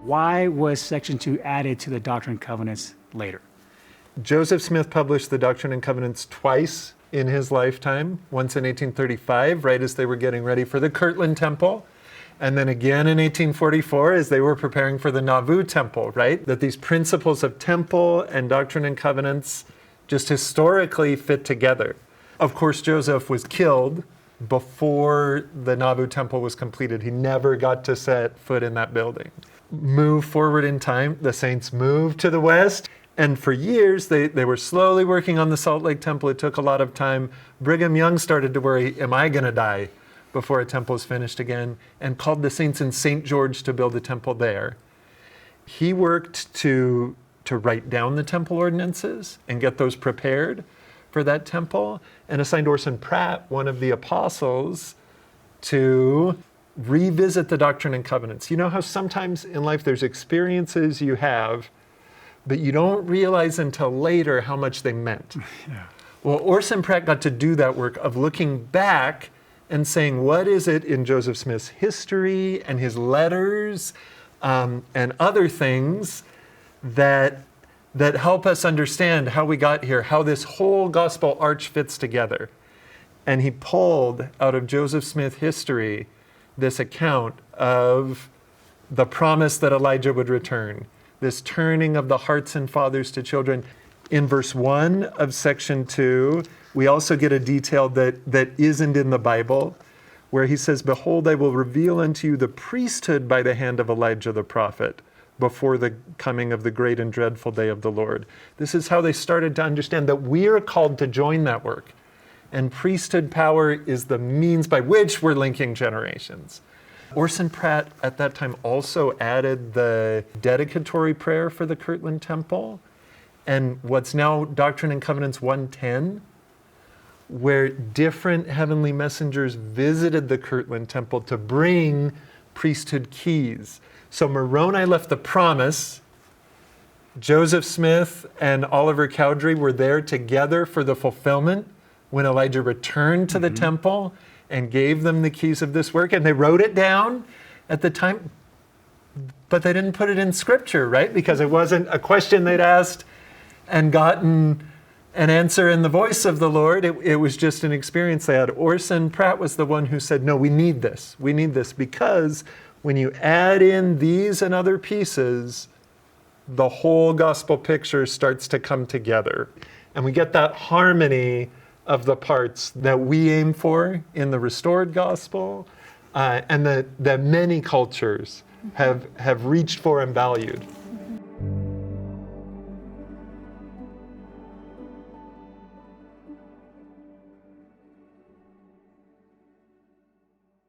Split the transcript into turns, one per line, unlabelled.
Why was section 2 added to the Doctrine and Covenants later?
Joseph Smith published the Doctrine and Covenants twice in his lifetime, once in 1835, right as they were getting ready for the Kirtland Temple, and then again in 1844 as they were preparing for the Nauvoo Temple, right? That these principles of temple and Doctrine and Covenants just historically fit together. Of course, Joseph was killed before the Nauvoo Temple was completed. He never got to set foot in that building. Move forward in time, the saints moved to the west, and for years they were slowly working on the Salt Lake Temple. It took a lot of time. Brigham Young started to worry, am I going to die before a temple is finished again? And called the saints in St. George to build a temple there. He worked to write down the temple ordinances and get those prepared for that temple, and assigned Orson Pratt, one of the apostles, to revisit the Doctrine and Covenants. You know how sometimes in life there's experiences you have, but you don't realize until later how much they meant.
Yeah.
Well, Orson Pratt got to do that work of looking back and saying, what is it in Joseph Smith's history and his letters and other things that help us understand how we got here, how this whole gospel arch fits together. And he pulled out of Joseph Smith history this account of the promise that Elijah would return, this turning of the hearts and fathers to children. In verse 1 of section 2, we also get a detail that isn't in the Bible, where he says, behold, I will reveal unto you the priesthood by the hand of Elijah the prophet, before the coming of the great and dreadful day of the Lord. This is how they started to understand that we are called to join that work. And priesthood power is the means by which we're linking generations. Orson Pratt at that time also added the dedicatory prayer for the Kirtland Temple, and what's now Doctrine and Covenants 110, where different heavenly messengers visited the Kirtland Temple to bring priesthood keys. So Moroni left the promise. Joseph Smith and Oliver Cowdery were there together for the fulfillment when Elijah returned to the temple and gave them the keys of this work. And they wrote it down at the time, but they didn't put it in scripture, right? Because it wasn't a question they'd asked and gotten an answer in the voice of the Lord. It was just an experience they had. Orson Pratt was the one who said, no, we need this. We need this because when you add in these and other pieces, the whole gospel picture starts to come together. And we get that harmony of the parts that we aim for in the restored gospel and that many cultures have reached for and valued.